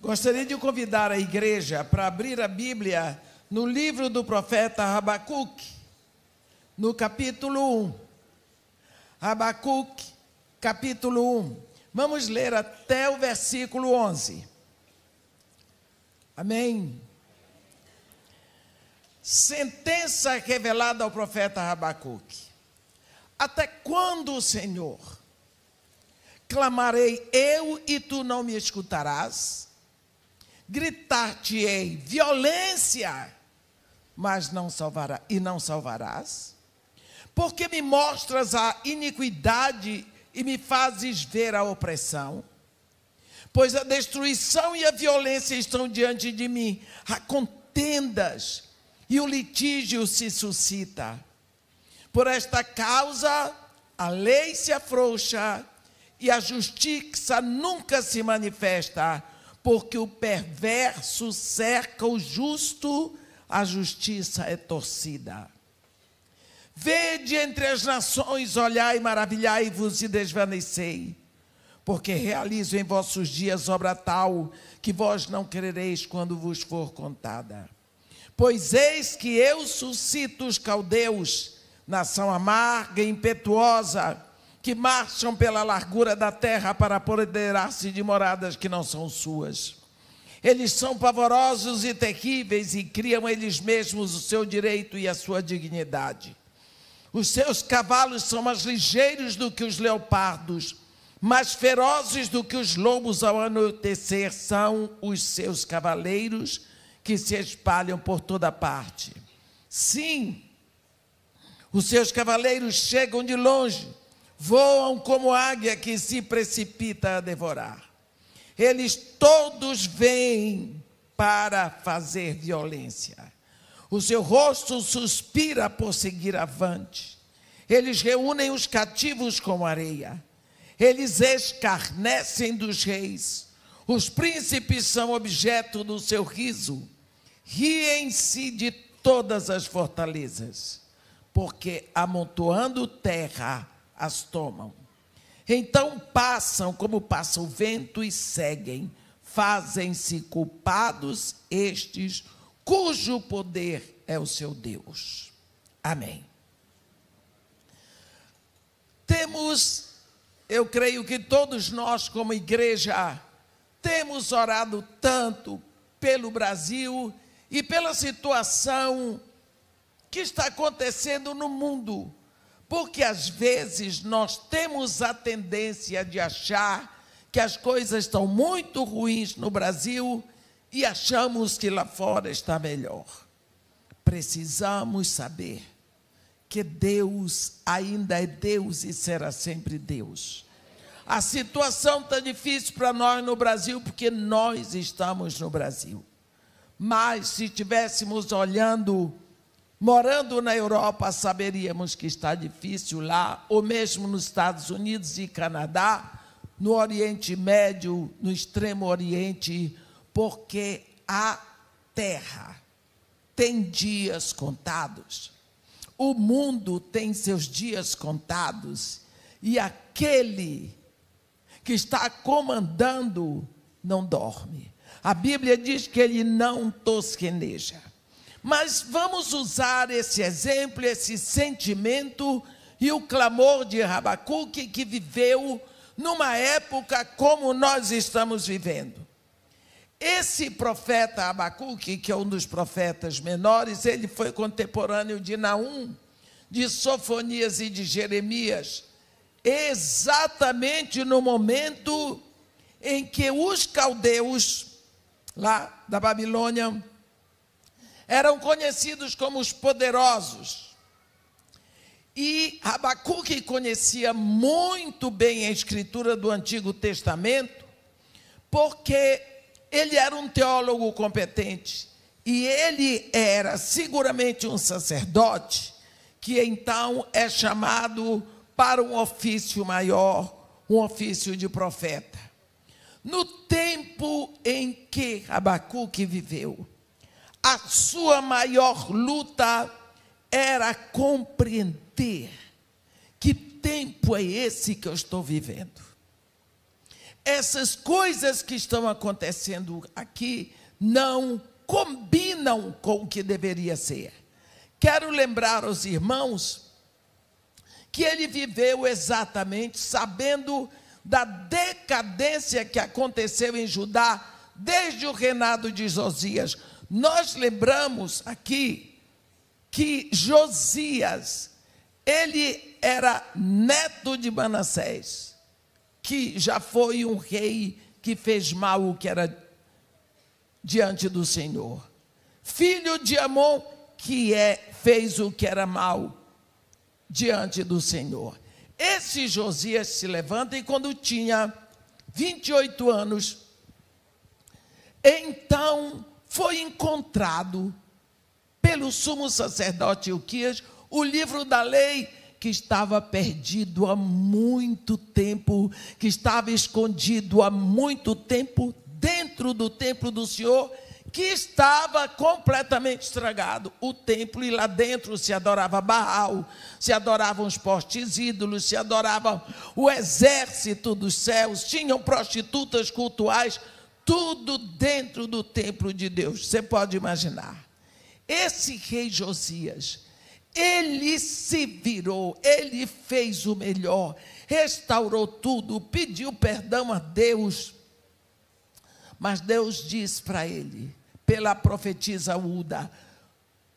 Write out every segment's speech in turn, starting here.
Gostaria de convidar a igreja para abrir a Bíblia no livro do profeta Habacuque, no capítulo 1. Habacuque, capítulo 1. Vamos ler até o versículo 11. Amém? Sentença revelada ao profeta Habacuque. Até quando, Senhor, clamarei eu e tu não me escutarás? Gritar-te-ei violência, mas não salvarás? Porque me mostras a iniquidade e me fazes ver a opressão? Pois a destruição e a violência estão diante de mim, há contendas e o litígio se suscita. Por esta causa, a lei se afrouxa e a justiça nunca se manifesta, porque o perverso cerca o justo, a justiça é torcida. Vede entre as nações, olhai, maravilhai-vos e desvanecei, porque realizo em vossos dias obra tal, que vós não crereis quando vos for contada. Pois eis que eu suscito os caldeus, nação amarga e impetuosa, que marcham pela largura da terra para apoderar-se de moradas que não são suas. Eles são pavorosos e terríveis e criam eles mesmos o seu direito e a sua dignidade. Os seus cavalos são mais ligeiros do que os leopardos, mais ferozes do que os lobos ao anoitecer são os seus cavaleiros que se espalham por toda parte. Sim, os seus cavaleiros chegam de longe, voam como águia que se precipita a devorar. Eles todos vêm para fazer violência. O seu rosto suspira por seguir avante. Eles reúnem os cativos como areia. Eles escarnecem dos reis. Os príncipes são objeto do seu riso. Riem-se de todas as fortalezas, porque amontoando terra as tomam. Então passam como passa o vento e seguem. Fazem-se culpados estes, cujo poder é o seu Deus. Amém. Eu creio que todos nós como igreja temos orado tanto pelo Brasil e pela situação que está acontecendo no mundo, porque às vezes nós temos a tendência de achar que as coisas estão muito ruins no Brasil e achamos que lá fora está melhor. Precisamos saber que Deus ainda é Deus e será sempre Deus. A situação está difícil para nós no Brasil porque nós estamos no Brasil. Mas se estivéssemos morando na Europa, saberíamos que está difícil lá, ou mesmo nos Estados Unidos e Canadá, no Oriente Médio, no Extremo Oriente, porque a terra tem dias contados. O mundo tem seus dias contados e aquele que está comandando não dorme. A Bíblia diz que ele não tosqueneja. Mas vamos usar esse exemplo, esse sentimento e o clamor de Habacuque, que viveu numa época como nós estamos vivendo. Esse profeta Habacuque, que é um dos profetas menores, ele foi contemporâneo de Naum, de Sofonias e de Jeremias, exatamente no momento em que os caldeus, lá da Babilônia, eram conhecidos como os poderosos. E Habacuque conhecia muito bem a escritura do Antigo Testamento, porque ele era um teólogo competente, e ele era seguramente um sacerdote, que então é chamado para um ofício maior, um ofício de profeta. No tempo em que Habacuque viveu, a sua maior luta era compreender que tempo é esse que eu estou vivendo. essas coisas que estão acontecendo aqui não combinam com o que deveria ser. Quero lembrar aos irmãos que ele viveu exatamente sabendo da decadência que aconteceu em Judá desde o reinado de Josias. Nós lembramos aqui que Josias, ele era neto de Manassés, que já foi um rei que fez mal o que era diante do Senhor. Filho de Amon, que fez o que era mal diante do Senhor. Esse Josias se levanta e quando tinha 28 anos, então foi encontrado pelo sumo sacerdote Ilquias o livro da lei que estava perdido há muito tempo, que estava escondido há muito tempo dentro do templo do Senhor, que estava completamente estragado. O templo, e lá dentro se adorava Baal, se adoravam os postes ídolos, se adorava o exército dos céus, tinham prostitutas cultuais, tudo dentro do templo de Deus. Você pode imaginar. Esse rei Josias, ele se virou, ele fez o melhor, restaurou tudo, pediu perdão a Deus. Mas Deus diz para ele, pela profetisa Uda: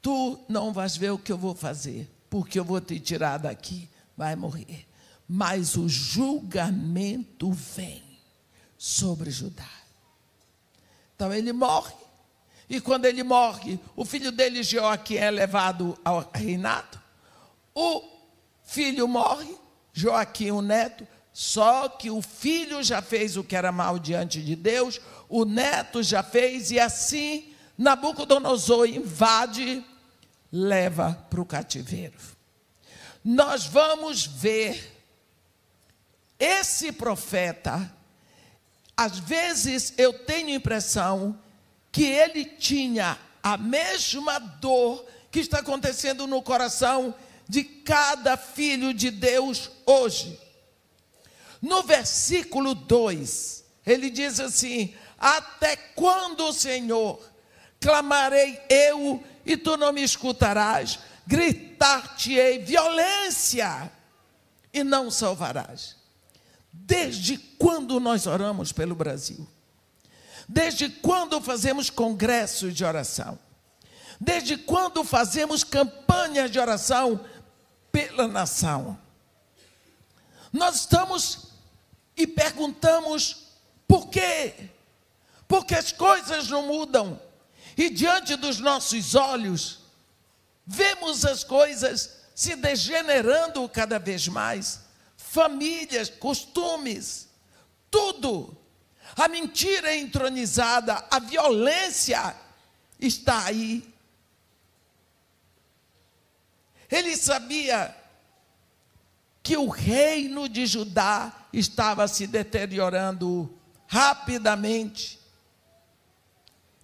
tu não vais ver o que eu vou fazer, porque eu vou te tirar daqui, vai morrer. Mas o julgamento vem sobre Judá. Então ele morre, e quando ele morre, o filho dele, Joaquim, é levado ao reinado. O filho morre, Joaquim, o neto, só que o filho já fez o que era mal diante de Deus, o neto já fez, e assim Nabucodonosor invade, leva para o cativeiro. Nós vamos ver esse profeta, às vezes eu tenho a impressão que ele tinha a mesma dor que está acontecendo no coração de cada filho de Deus hoje. No versículo 2, ele diz assim: até quando, Senhor, clamarei eu e tu não me escutarás? Gritar-te-ei violência e não salvarás. Desde quando nós oramos pelo Brasil? Desde quando fazemos congressos de oração? Desde quando fazemos campanhas de oração pela nação? Nós estamos e perguntamos por quê? Porque as coisas não mudam e diante dos nossos olhos vemos as coisas se degenerando cada vez mais. Famílias, costumes, tudo. A mentira é entronizada, a violência está aí. Ele sabia que o reino de Judá estava se deteriorando rapidamente.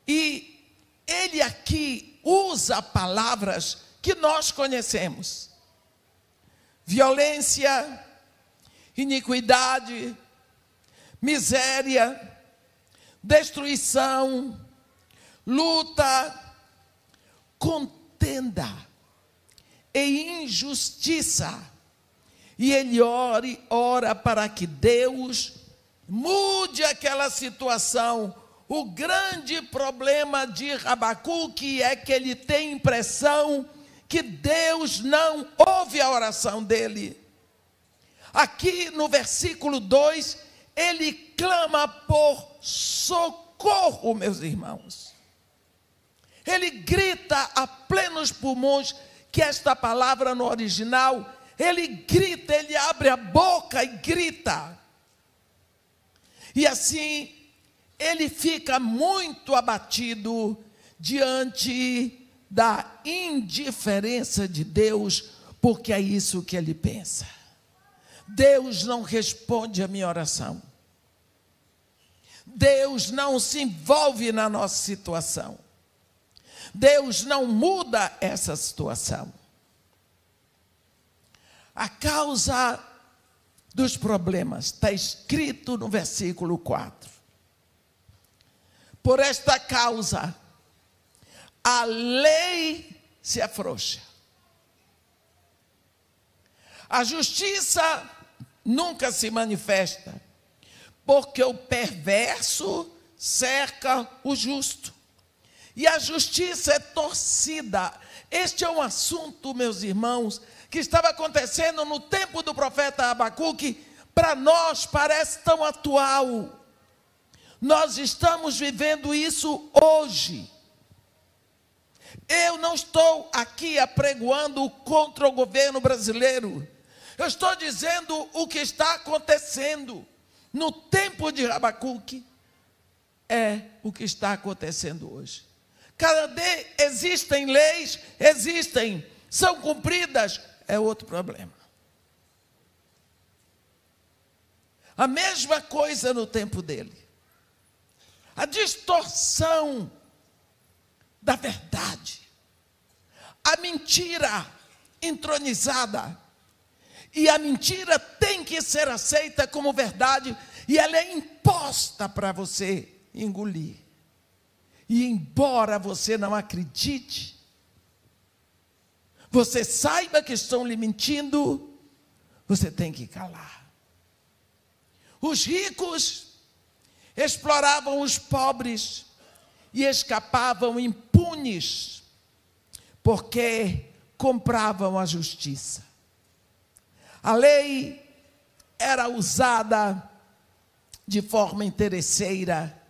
E ele aqui usa palavras que nós conhecemos: violência, iniquidade, miséria, destruição, luta, contenda e injustiça. E ele ora para que Deus mude aquela situação. O grande problema de Abacuque é que ele tem a impressão que Deus não ouve a oração dele. Aqui no versículo 2, ele clama por socorro, meus irmãos. Ele grita a plenos pulmões, que esta palavra no original, ele grita, ele abre a boca e grita. E assim, ele fica muito abatido diante da indiferença de Deus, porque é isso que ele pensa. Deus não responde a minha oração. Deus não se envolve na nossa situação. Deus não muda essa situação. A causa dos problemas. Está escrito no versículo 4. Por esta causa, a lei se afrouxa. A justiça nunca se manifesta, porque o perverso cerca o justo. E a justiça é torcida. Este é um assunto, meus irmãos, que estava acontecendo no tempo do profeta Abacuque. Para nós parece tão atual. Nós estamos vivendo isso hoje. Eu não estou aqui apregoando contra o governo brasileiro. Eu estou dizendo o que está acontecendo no tempo de Abacuque. É o que está acontecendo hoje. Cadê? Existem leis, são cumpridas, é outro problema. A mesma coisa no tempo dele. A distorção da verdade, a mentira entronizada, e a mentira tem que ser aceita como verdade, e ela é imposta para você engolir. E embora você não acredite, você saiba que estão lhe mentindo, você tem que calar. Os ricos exploravam os pobres e escapavam impunes, porque compravam a justiça. A lei era usada de forma interesseira,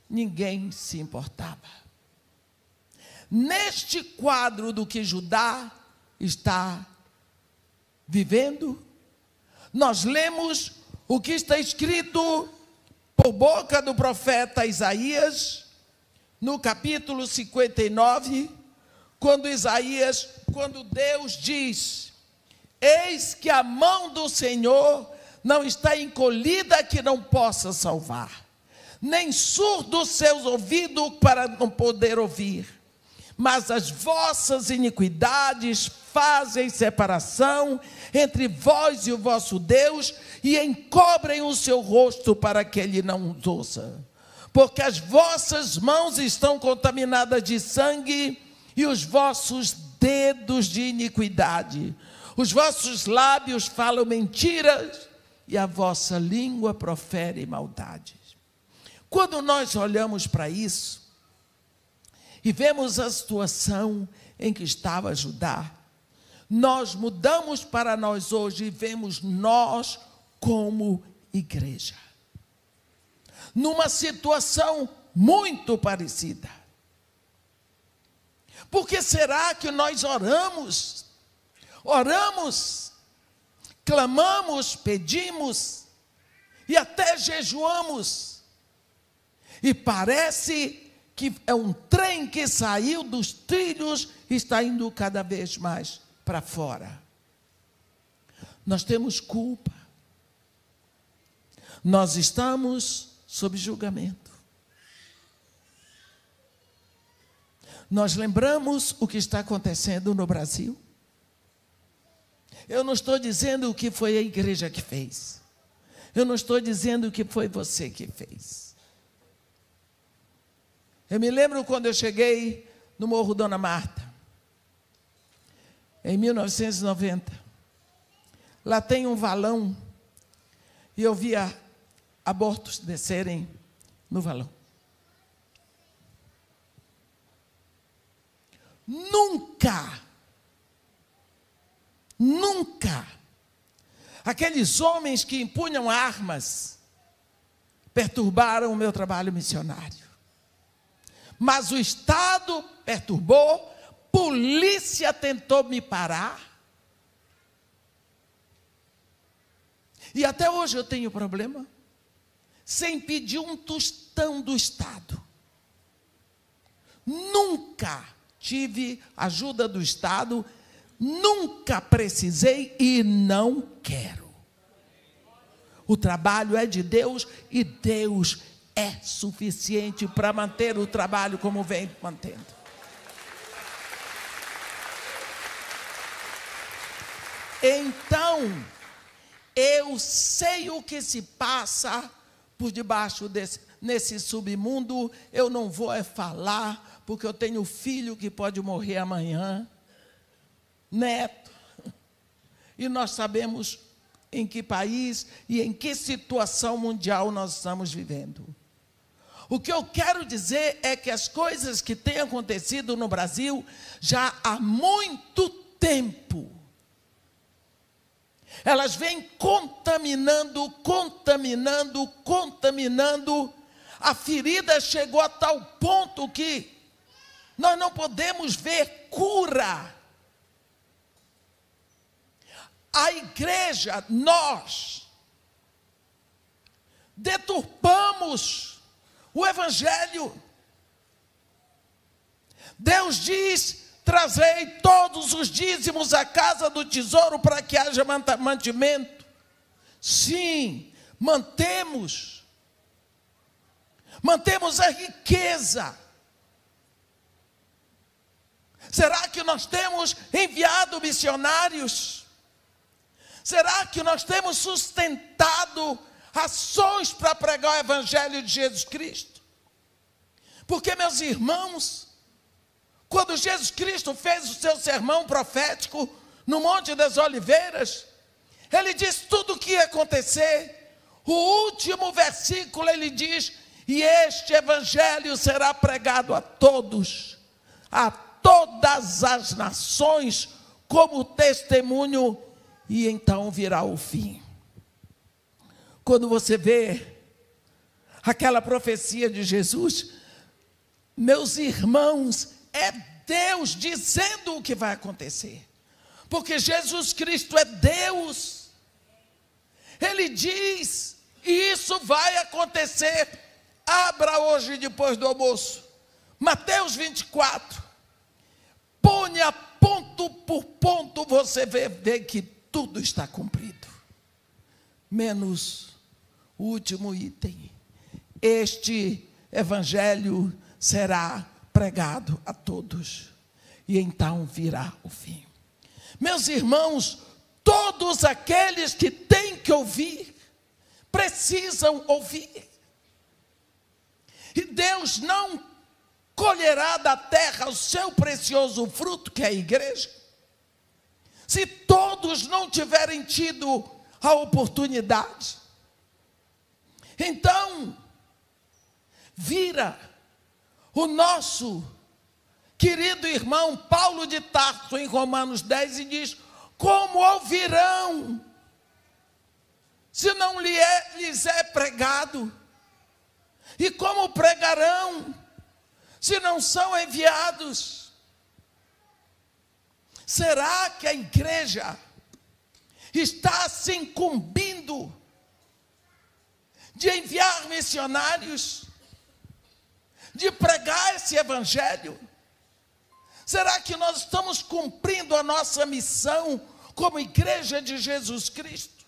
ninguém se importava. Neste quadro do que Judá está vivendo, nós lemos o que está escrito por boca do profeta Isaías, no capítulo 59, quando Deus diz: eis que a mão do Senhor não está encolhida que não possa salvar, nem surdo os seus ouvidos para não poder ouvir, mas as vossas iniquidades fazem separação entre vós e o vosso Deus, e encobrem o seu rosto para que ele não os ouça. Porque as vossas mãos estão contaminadas de sangue, e os vossos dedos de iniquidade. Os vossos lábios falam mentiras, e a vossa língua profere maldades. Quando nós olhamos para isso, e vemos a situação em que estava Judá, nós mudamos para nós hoje e vemos nós como igreja, numa situação muito parecida. Por que será que nós oramos, clamamos, pedimos e até jejuamos, e parece que é um trem que saiu dos trilhos e está indo cada vez mais para fora? Nós temos culpa. Nós estamos sob julgamento. Nós lembramos o que está acontecendo no Brasil. Eu não estou dizendo o que foi a igreja que fez. Eu não estou dizendo o que foi você que fez. Eu me lembro quando eu cheguei no Morro Dona Marta, em 1990. Lá tem um valão, e eu via abortos descerem no valão. Nunca aqueles homens que empunham armas perturbaram o meu trabalho missionário. Mas o Estado perturbou, polícia tentou me parar. E até hoje eu tenho problema, sem pedir um tostão do Estado. Nunca tive ajuda do Estado, nunca precisei e não quero. O trabalho é de Deus e Deus é suficiente para manter o trabalho como vem mantendo. Então, Eu sei o que se passa por debaixo nesse submundo. Eu não vou falar, porque eu tenho filho que pode morrer amanhã, neto. E nós sabemos em que país e em que situação mundial nós estamos vivendo. O que eu quero dizer é que as coisas que têm acontecido no Brasil já há muito tempo, elas vêm contaminando. A ferida chegou a tal ponto que nós não podemos ver cura. A igreja, nós deturpamos o evangelho. Deus diz: trazei todos os dízimos à casa do tesouro para que haja mantimento. Sim, mantemos a riqueza. Será que nós temos enviado missionários? Será que nós temos sustentado ações para pregar o evangelho de Jesus Cristo? Porque, meus irmãos, quando Jesus Cristo fez o seu sermão profético no Monte das Oliveiras, ele disse tudo o que ia acontecer. O último versículo ele diz: e este evangelho será pregado a todos, a todas as nações, como testemunho, e então virá o fim. Quando você vê aquela profecia de Jesus, meus irmãos, é Deus dizendo o que vai acontecer, porque Jesus Cristo é Deus. Ele diz, e isso vai acontecer. Abra hoje, depois do almoço, Mateus 24, ponha ponto por ponto, você vê que tudo está cumprido, menos o último item: este evangelho será pregado a todos, e então virá o fim. Meus irmãos, todos aqueles que têm que ouvir, precisam ouvir. E Deus não colherá da terra o seu precioso fruto, que é a igreja, se todos não tiverem tido a oportunidade. Então, vira o nosso querido irmão Paulo de Tarso em Romanos 10 e diz: como ouvirão se não lhes é pregado? E como pregarão se não são enviados? Será que a igreja está se incumbindo de enviar missionários, de pregar esse evangelho? Será que nós estamos cumprindo a nossa missão como igreja de Jesus Cristo?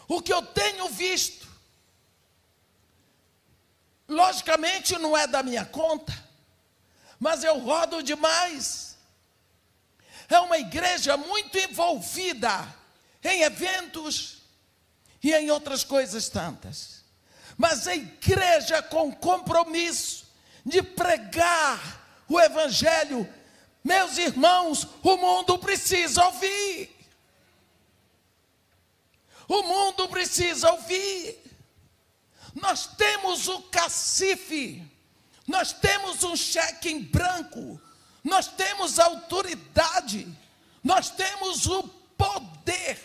O que eu tenho visto, logicamente não é da minha conta, mas eu rodo demais. É uma igreja muito envolvida em eventos e em outras coisas tantas. Mas a igreja com compromisso de pregar o evangelho, meus irmãos, o mundo precisa ouvir. O mundo precisa ouvir. Nós temos o cacife, nós temos um cheque em branco, nós temos autoridade, nós temos o poder.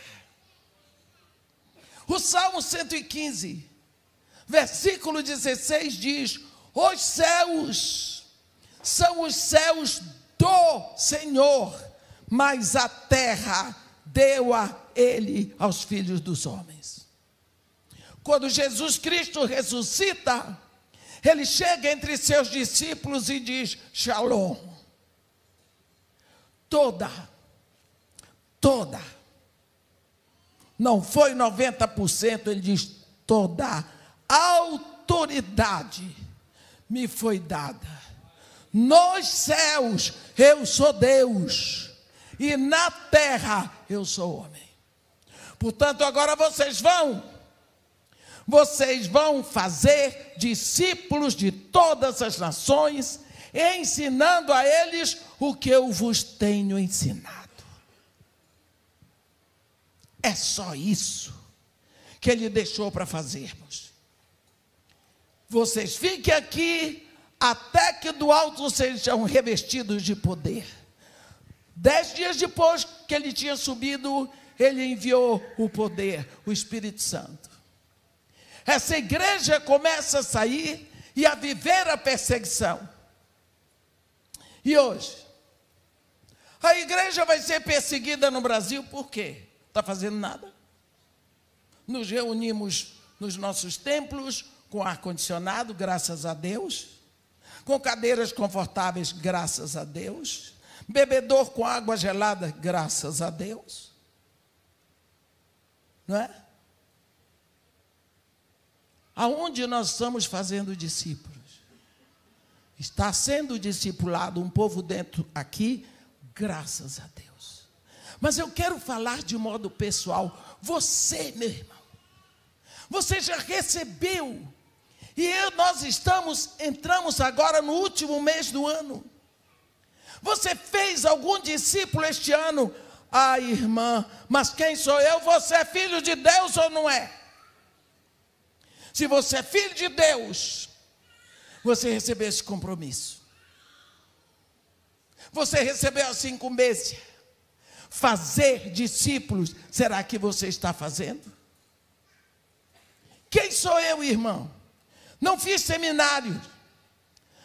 O Salmo 115, versículo 16 diz: os céus são os céus do Senhor, mas a terra deu a ele aos filhos dos homens. Quando Jesus Cristo ressuscita, ele chega entre seus discípulos e diz: Shalom. Toda, não foi 90%, ele diz: toda autoridade me foi dada. Nos céus eu sou Deus, e na terra eu sou homem. Portanto, agora vocês vão fazer discípulos de todas as nações, ensinando a eles o que eu vos tenho ensinado. É só isso que ele deixou para fazermos. Vocês fiquem aqui até que do alto sejam revestidos de poder. 10 dias depois que ele tinha subido, ele enviou o poder, o Espírito Santo. Essa igreja começa a sair e a viver a perseguição. E hoje, a igreja vai ser perseguida no Brasil por quê? Está fazendo nada. Nos reunimos nos nossos templos com ar-condicionado, graças a Deus, com cadeiras confortáveis, graças a Deus, bebedor com água gelada, graças a Deus. Não é? Aonde nós estamos fazendo discípulos? Está sendo discipulado um povo dentro aqui, graças a Deus. Mas eu quero falar de modo pessoal. Você, meu irmão, você já recebeu. E nós entramos agora no último mês do ano. Você fez algum discípulo este ano? Ah, irmã, mas quem sou eu? Você é filho de Deus ou não é? Se você é filho de Deus, você recebeu esse compromisso. Você recebeu essa incumbência. Fazer discípulos, será que você está fazendo? Quem sou eu, irmão? Não fiz seminário.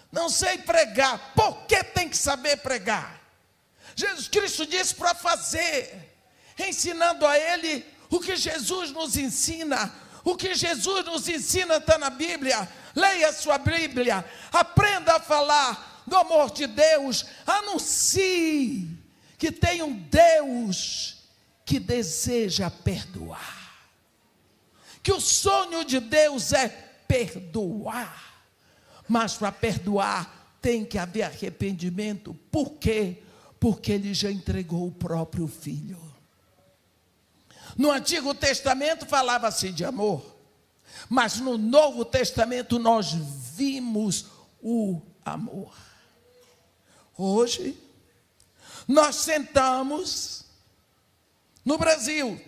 Não sei pregar. Por que tem que saber pregar? Jesus Cristo disse para fazer, ensinando a ele o que Jesus nos ensina. O que Jesus nos ensina está na Bíblia. Leia a sua Bíblia, aprenda a falar do amor de Deus, anuncie que tem um Deus que deseja perdoar, que o sonho de Deus é perdoar, mas para perdoar tem que haver arrependimento. Por quê? Porque ele já entregou o próprio Filho. No Antigo Testamento falava-se de amor, mas no Novo Testamento nós vimos o amor. Hoje, nós sentamos no Brasil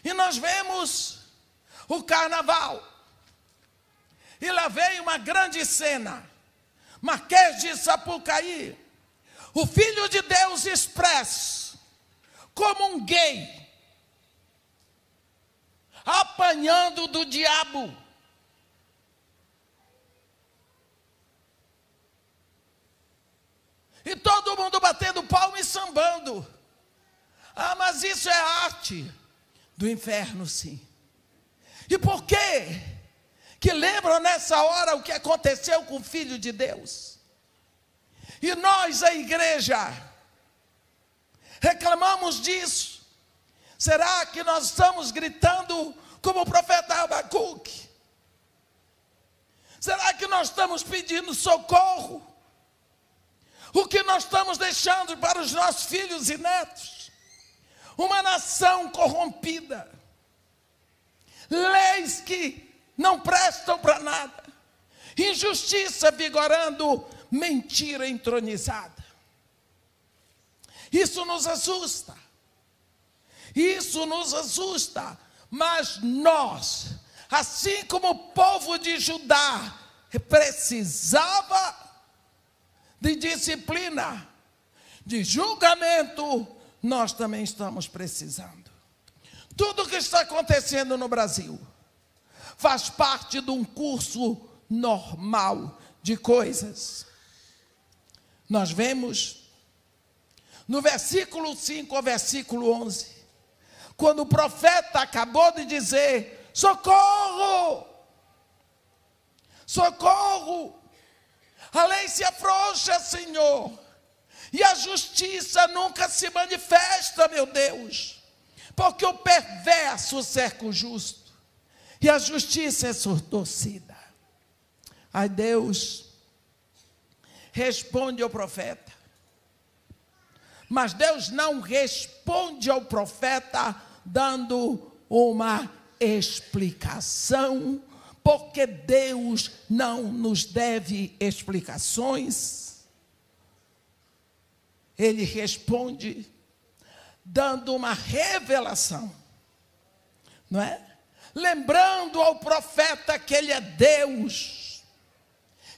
e nós vemos o carnaval. E lá veio uma grande cena. Marquês de Sapucaí, o Filho de Deus expresso, como um gay, apanhando do diabo. E todo mundo batendo palma e sambando. Ah, mas isso é arte do inferno, sim. E por quê? Que lembram nessa hora o que aconteceu com o Filho de Deus. E nós, a igreja, reclamamos disso. Será que nós estamos gritando como o profeta Abacuque? Será que nós estamos pedindo socorro? O que nós estamos deixando para os nossos filhos e netos? Uma nação corrompida. Leis que não prestam para nada. Injustiça vigorando, mentira entronizada. Isso nos assusta. Isso nos assusta. Mas nós, assim como o povo de Judá precisava de disciplina, de julgamento, nós também estamos precisando. Tudo que está acontecendo no Brasil faz parte de um curso normal de coisas. Nós vemos no versículo 5 ao versículo 11, quando o profeta acabou de dizer: socorro, socorro, a lei se afrouxa, Senhor, e a justiça nunca se manifesta, meu Deus, porque o perverso cerca o justo, e a justiça é torcida. Aí Deus responde ao profeta, mas Deus não responde ao profeta dando uma explicação, porque Deus não nos deve explicações. Ele responde dando uma revelação, não é? Lembrando ao profeta que ele é Deus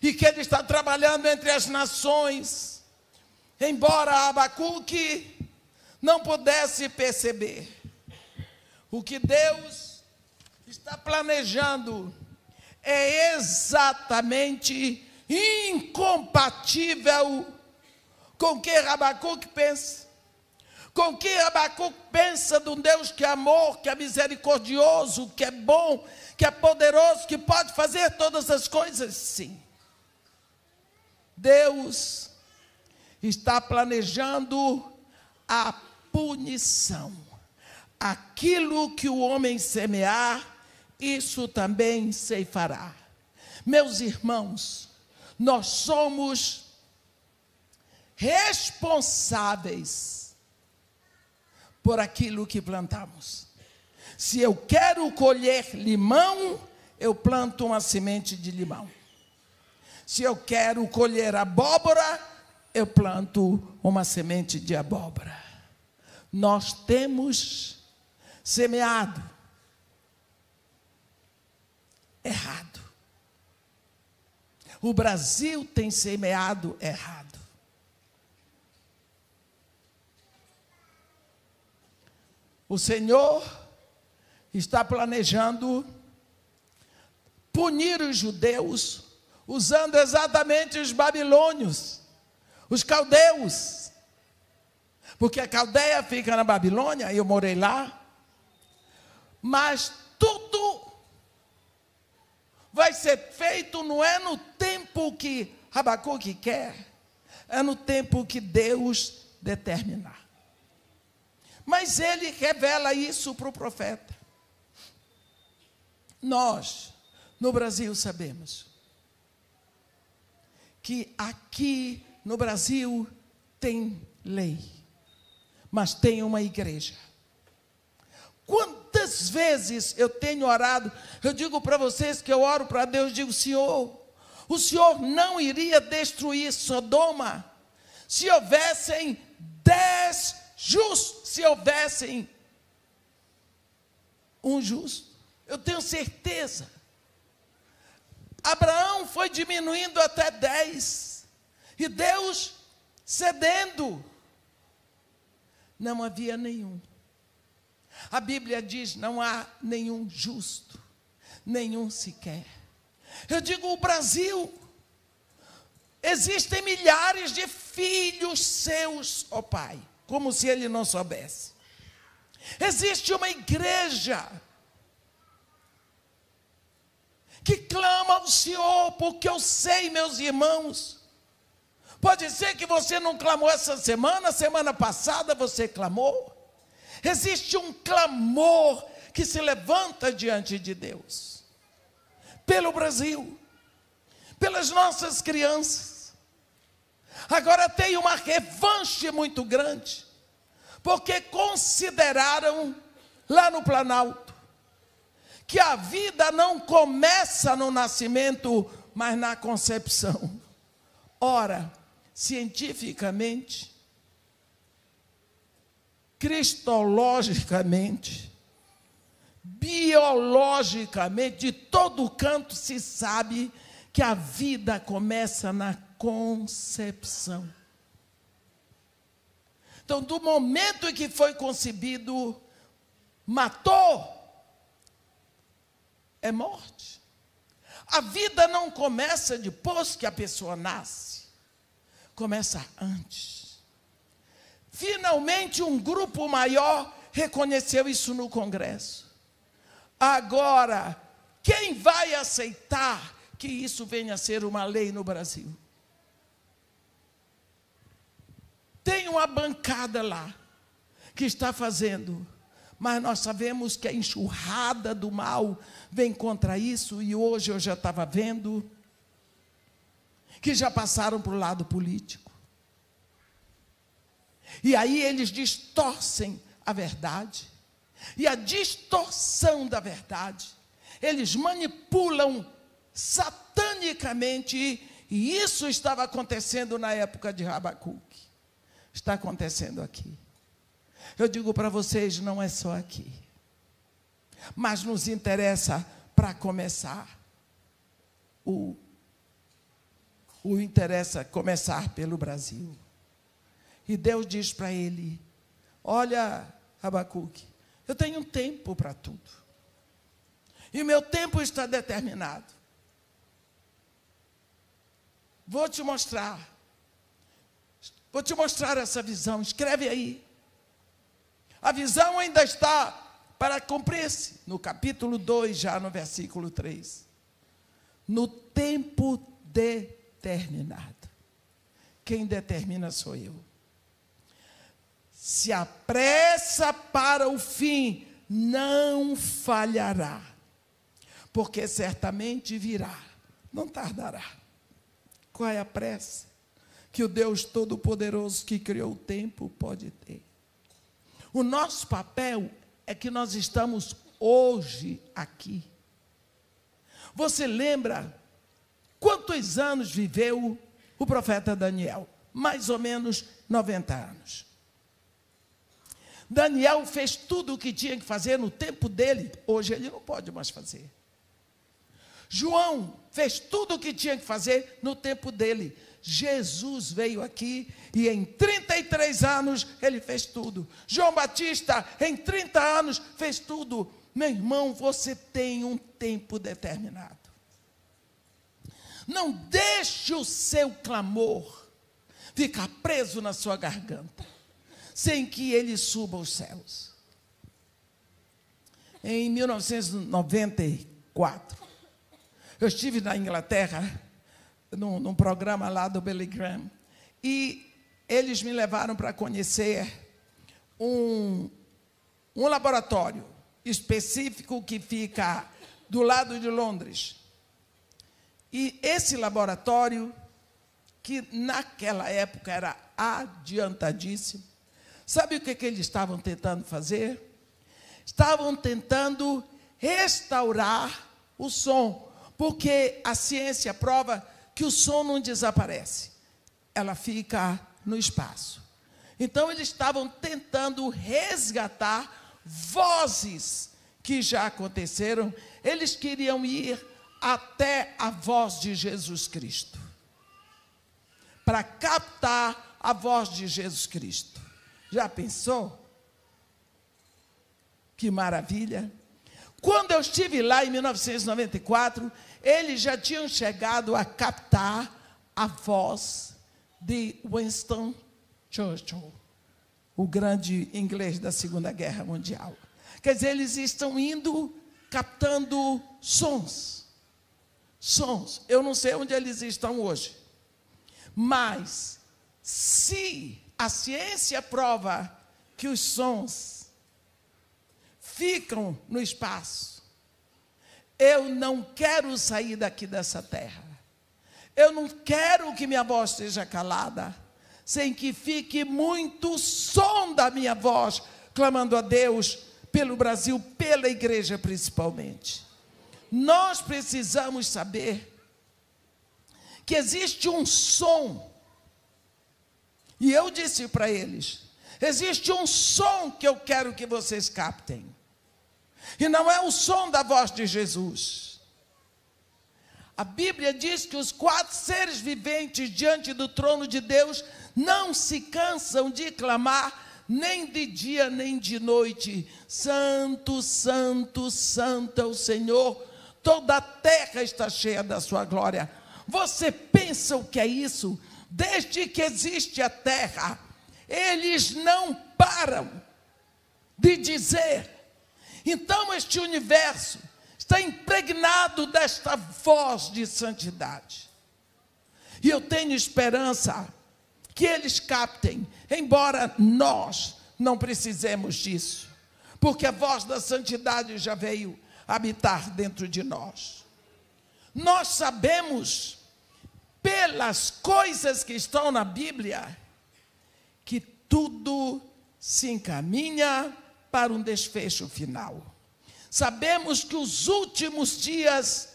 e que ele está trabalhando entre as nações, embora Abacuque não pudesse perceber. O que Deus está planejando é exatamente incompatível com o que Abacuque pensa. Com o que Abacuque pensa de um Deus que é amor, que é misericordioso, que é bom, que é poderoso, que pode fazer todas as coisas, sim. Deus está planejando a punição. Aquilo que o homem semear, isso também ceifará. Meus irmãos, nós somos responsáveis por aquilo que plantamos. Se eu quero colher limão, eu planto uma semente de limão. Se eu quero colher abóbora, eu planto uma semente de abóbora. Nós temos semeado errado. O Brasil tem semeado errado. O Senhor está planejando punir os judeus usando exatamente os babilônios, os caldeus. Porque a Caldeia fica na Babilônia, eu morei lá. Mas tudo vai ser feito, não é no tempo que Abacuque quer, é no tempo que Deus determinar. Mas ele revela isso para o profeta. Nós, no Brasil, sabemos que aqui no Brasil tem lei, mas tem uma igreja. Quantas vezes eu tenho orado, eu digo para vocês que eu oro para Deus, digo, Senhor, o Senhor não iria destruir Sodoma se houvessem 10 justos, se houvessem um justo. Eu tenho certeza. Abraão foi diminuindo até 10, e Deus cedendo. Não havia nenhum. A Bíblia diz, não há nenhum justo, nenhum sequer. Eu digo, o Brasil, existem milhares de filhos seus, ó Pai, como se ele não soubesse. Existe uma igreja que clama ao Senhor, porque eu sei, meus irmãos, pode ser que você não clamou essa semana passada você clamou. Existe um clamor que se levanta diante de Deus, pelo Brasil, pelas nossas crianças. Agora tem uma revanche muito grande, porque consideraram lá no Planalto que a vida não começa no nascimento, mas na concepção. Ora, cientificamente, cristologicamente, biologicamente, de todo canto se sabe que a vida começa na concepção. Então, do momento em que foi concebido, matou, é morte. A vida não começa depois que a pessoa nasce, começa antes. Finalmente, um grupo maior reconheceu isso no Congresso. Agora, quem vai aceitar que isso venha a ser uma lei no Brasil? Tem uma bancada lá que está fazendo, mas nós sabemos que a enxurrada do mal vem contra isso, e hoje eu já estava vendo que já passaram para o lado político. E aí eles distorcem a verdade. e a distorção da verdade. Eles manipulam satanicamente, e isso estava acontecendo na época de Abacuque. Está acontecendo aqui. Eu digo para vocês, não é só aqui. Mas nos interessa, para começar, interessa começar pelo Brasil. E Deus diz para ele: olha, Abacuque, eu tenho um tempo para tudo. E o meu tempo está determinado. Vou te mostrar essa visão. Escreve aí. A visão ainda está para cumprir-se. No capítulo 2, já no versículo 3. No tempo determinado. Quem determina sou eu. Se apressa para o fim, não falhará. Porque certamente virá, não tardará. Qual é a pressa que o Deus Todo-Poderoso que criou o tempo pode ter? O nosso papel é que nós estamos hoje aqui. Você lembra quantos anos viveu o profeta Daniel? Mais ou menos 90 anos. Daniel fez tudo o que tinha que fazer no tempo dele. Hoje ele não pode mais fazer. João fez tudo o que tinha que fazer no tempo dele. Jesus veio aqui e em 33 anos ele fez tudo. João Batista, em 30 anos, fez tudo. Meu irmão, você tem um tempo determinado. Não deixe o seu clamor ficar preso na sua garganta, sem que ele suba aos céus. Em 1994, eu estive na Inglaterra, num programa lá do Billy Graham, e eles me levaram para conhecer um laboratório específico que fica do lado de Londres. E esse laboratório, que naquela época era adiantadíssimo, sabe o que eles estavam tentando fazer? Estavam tentando restaurar o som, porque a ciência prova que o som não desaparece, ela fica no espaço. Então, eles estavam tentando resgatar vozes que já aconteceram. Eles queriam ir até a voz de Jesus Cristo, para captar a voz de Jesus Cristo. Já pensou? Que maravilha! Quando eu estive lá em 1994, eles já tinham chegado a captar a voz de Winston Churchill, o grande inglês da Segunda Guerra Mundial. Quer dizer, eles estão indo captando sons. Eu não sei onde eles estão hoje. Mas, se a ciência prova que os sons ficam no espaço, eu não quero sair daqui dessa terra. Eu não quero que minha voz esteja calada, sem que fique muito som da minha voz, clamando a Deus pelo Brasil, pela igreja principalmente. Nós precisamos saber que existe um som, e eu disse para eles, existe um som que eu quero que vocês captem, e não é o som da voz de Jesus. A Bíblia diz que os 4 seres viventes diante do trono de Deus não se cansam de clamar, nem de dia nem de noite: Santo, Santo, Santo é o Senhor, toda a terra está cheia da sua glória. Você pensa o que é isso? Desde que existe a terra, eles não param de dizer. Então este universo está impregnado desta voz de santidade. E eu tenho esperança que eles captem, embora nós não precisemos disso, porque a voz da santidade já veio habitar dentro de nós. Nós sabemos, pelas coisas que estão na Bíblia, que tudo se encaminha para um desfecho final. Sabemos que os últimos dias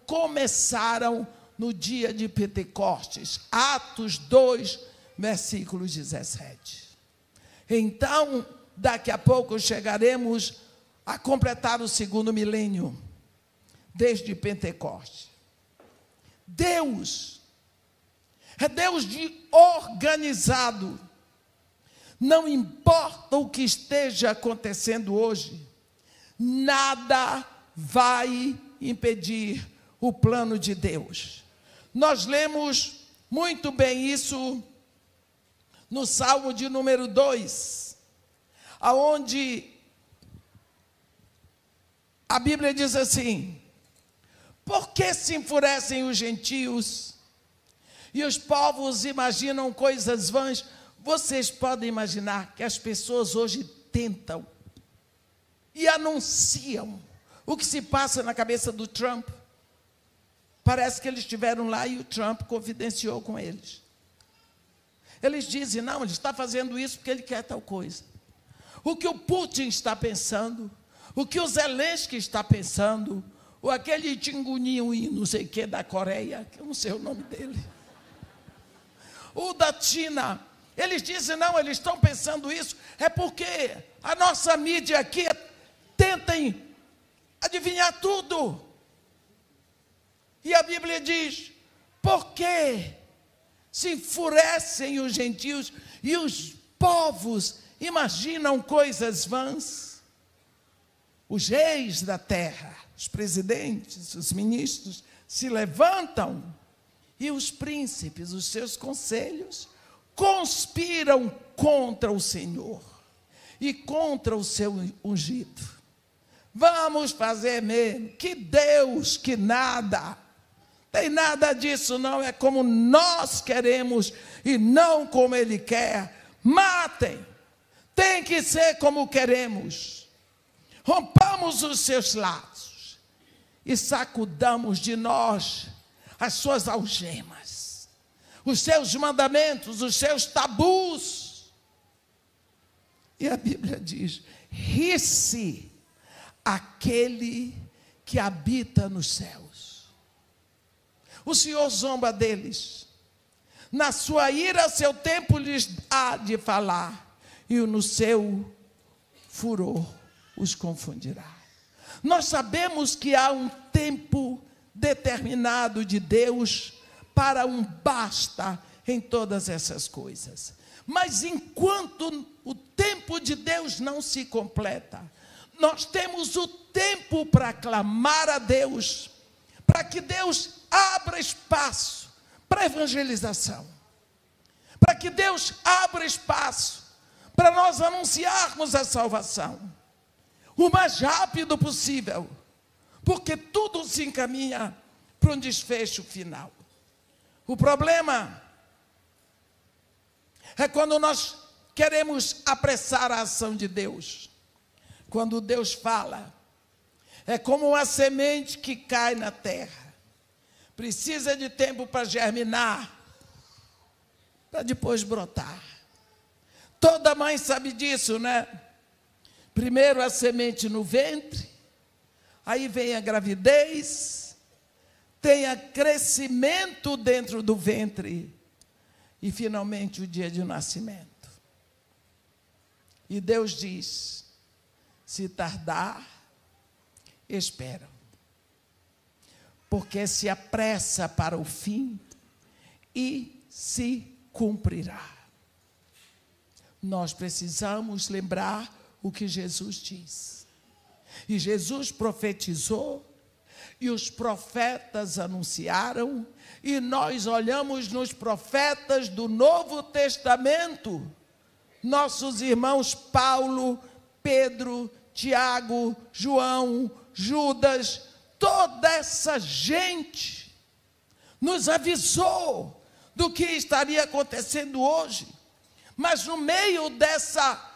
começaram no dia de Pentecostes, Atos 2, versículo 17. Então, daqui a pouco chegaremos a completar o segundo milênio, desde Pentecostes. Deus é Deus organizado. Não importa o que esteja acontecendo hoje, nada vai impedir o plano de Deus. Nós lemos muito bem isso no Salmo de número 2, aonde a Bíblia diz assim: por que se enfurecem os gentios e os povos imaginam coisas vãs? Vocês podem imaginar que as pessoas hoje tentam e anunciam o que se passa na cabeça do Trump. Parece que eles estiveram lá e o Trump confidenciou com eles. Eles dizem, não, ele está fazendo isso porque ele quer tal coisa. O que o Putin está pensando, o que o Zelensky está pensando, ou aquele Tinguninho, não sei o que, da Coreia, que eu não sei o nome dele, o da China, eles dizem, não, eles estão pensando isso, é porque a nossa mídia aqui tentem adivinhar tudo. E a Bíblia diz, por que se enfurecem os gentios e os povos imaginam coisas vãs? Os reis da terra, os presidentes, os ministros se levantam e os príncipes, os seus conselhos, conspiram contra o Senhor e contra o seu ungido. Vamos fazer mesmo, que Deus, que nada. Tem nada disso, não, é como nós queremos e não como Ele quer. Matem, tem que ser como queremos. Rompamos os seus laços e sacudamos de nós as suas algemas, os seus mandamentos, os seus tabus. E a Bíblia diz, ri-se aquele que habita nos céus. O Senhor zomba deles. Na sua ira, seu tempo lhes há de falar, e no seu furor os confundirá. Nós sabemos que há um tempo determinado de Deus para um basta em todas essas coisas. Mas enquanto o tempo de Deus não se completa, nós temos o tempo para clamar a Deus, para que Deus abra espaço para evangelização, para que Deus abra espaço para nós anunciarmos a salvação o mais rápido possível, porque tudo se encaminha para um desfecho final. O problema é quando nós queremos apressar a ação de Deus. Quando Deus fala, é como uma semente que cai na terra. Precisa de tempo para germinar, para depois brotar. Toda mãe sabe disso, né? Primeiro a semente no ventre, aí vem a gravidez, tem a crescimento dentro do ventre e finalmente o dia de nascimento. E Deus diz, se tardar, espera, porque se apressa para o fim e se cumprirá. Nós precisamos lembrar o que Jesus diz. E Jesus profetizou, e os profetas anunciaram, e nós olhamos nos profetas do Novo Testamento, nossos irmãos Paulo, Pedro, Tiago, João, Judas, toda essa gente nos avisou do que estaria acontecendo hoje. Mas no meio dessa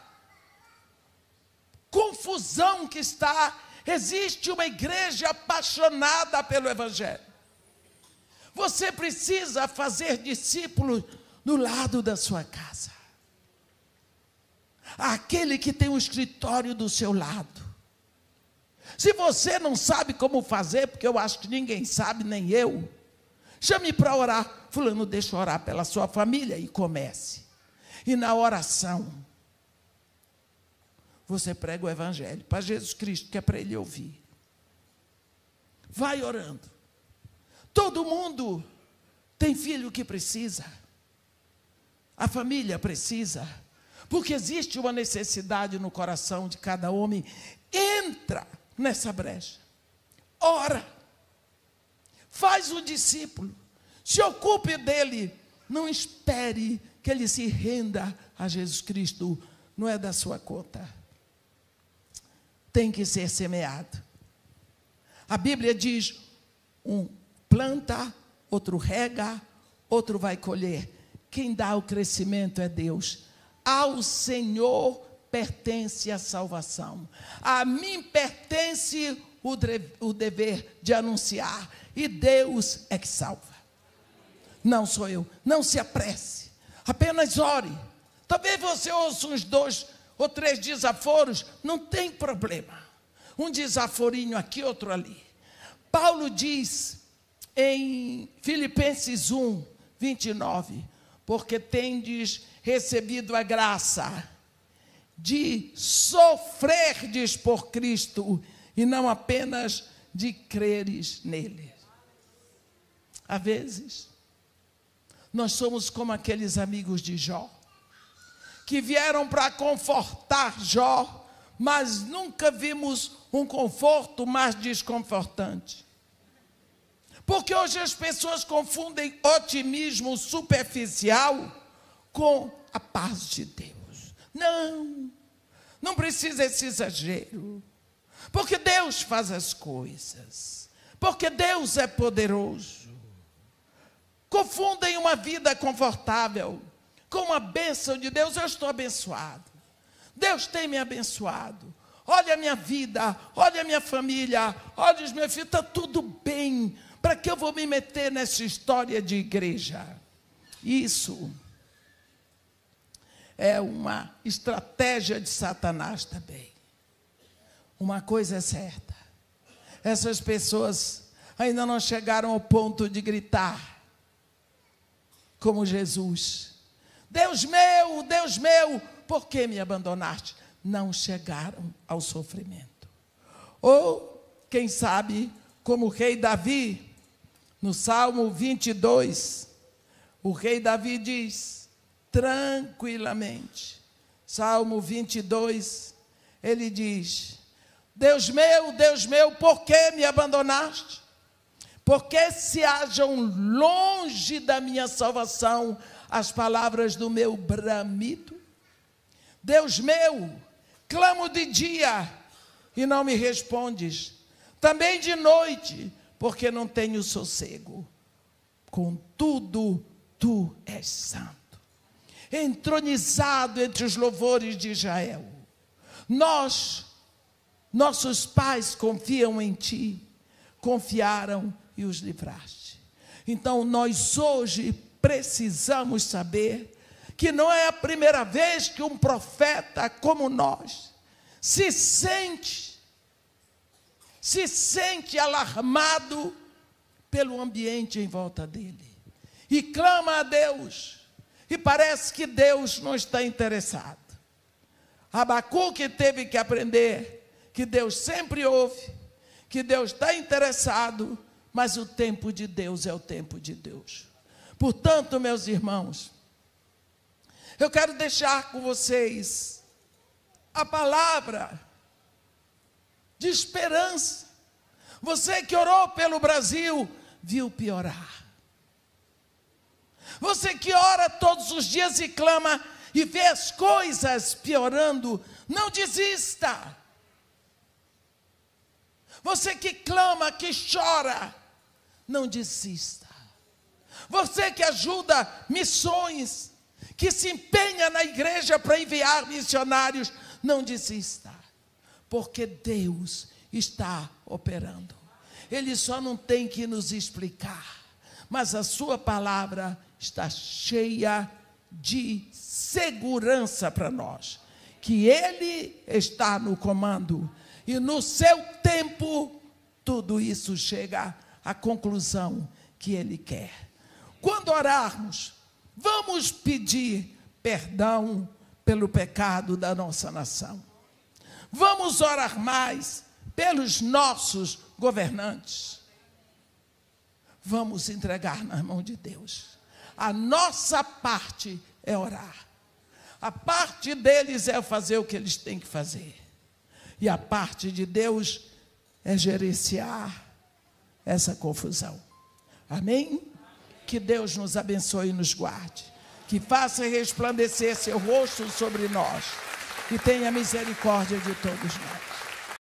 confusão que está, existe uma igreja apaixonada pelo Evangelho. Você precisa fazer discípulos no lado da sua casa. àquele que tem um escritório do seu lado. Se você não sabe como fazer, porque eu acho que ninguém sabe, nem eu, chame para orar. Fulano, deixa eu orar pela sua família, e comece. E na oração, você prega o evangelho para Jesus Cristo, que é para ele ouvir. Vai orando. Todo mundo tem filho que precisa. A família precisa. Porque existe uma necessidade no coração de cada homem. Entra nessa brecha. Ora. Faz o discípulo. Se ocupe dele. Não espere que ele se renda a Jesus Cristo. Não é da sua conta. Tem que ser semeado. A Bíblia diz, um planta, outro rega, outro vai colher. Quem dá o crescimento é Deus. Ao Senhor pertence a salvação. A mim pertence o dever de anunciar. E Deus é que salva. Não sou eu. Não se apresse. Apenas ore. Talvez você ouça uns 2 ou 3 desaforos. Não tem problema. Um desaforinho aqui, outro ali. Paulo diz em Filipenses 1, 29, porque tendes recebido a graça de sofrerdes por Cristo e não apenas de creres nele. Às vezes, nós somos como aqueles amigos de Jó, que vieram para confortar Jó, mas nunca vimos um conforto mais desconfortante. Porque hoje as pessoas confundem otimismo superficial com a paz de Deus. Não precisa esse exagero. Porque Deus faz as coisas. Porque Deus é poderoso. Confundem uma vida confortável com a bênção de Deus. Eu estou abençoado. Deus tem me abençoado. Olha a minha vida, olha a minha família, olha os meus filhos, está tudo bem. Para que eu vou me meter nessa história de igreja? Isso é uma estratégia de Satanás também. Uma coisa é certa. Essas pessoas ainda não chegaram ao ponto de gritar como Jesus. Deus meu, por que me abandonaste? Não chegaram ao sofrimento. Ou, quem sabe, como o rei Davi, no Salmo 22, o rei Davi diz, tranquilamente, Salmo 22, ele diz, Deus meu, por que me abandonaste? Porque se hajam longe da minha salvação as palavras do meu bramido? Deus meu, clamo de dia e não me respondes, também de noite, porque não tenho sossego. Contudo, tu és santo, entronizado entre os louvores de Israel. Nossos pais confiam em ti, confiaram e os livraste. Então nós hoje precisamos saber que não é a primeira vez que um profeta como nós se sente alarmado pelo ambiente em volta dele e clama a Deus, e parece que Deus não está interessado. Abacuque teve que aprender que Deus sempre ouve, que Deus está interessado, mas o tempo de Deus é o tempo de Deus. Portanto, meus irmãos, eu quero deixar com vocês a palavra de esperança. Você que orou pelo Brasil, viu piorar. Você que ora todos os dias e clama e vê as coisas piorando, não desista. Você que clama, que chora, não desista. Você que ajuda missões, que se empenha na igreja para enviar missionários, não desista. Porque Deus está operando. Ele só não tem que nos explicar, mas a sua palavra está cheia de segurança para nós. que Ele está no comando. E no seu tempo, tudo isso chega à conclusão que Ele quer. Quando orarmos, vamos pedir perdão pelo pecado da nossa nação. Vamos orar mais pelos nossos governantes. Vamos entregar na mão de Deus. A nossa parte é orar. A parte deles é fazer o que eles têm que fazer. E a parte de Deus é gerenciar essa confusão. Amém? Que Deus nos abençoe e nos guarde. Que faça resplandecer seu rosto sobre nós. E tenha misericórdia de todos nós.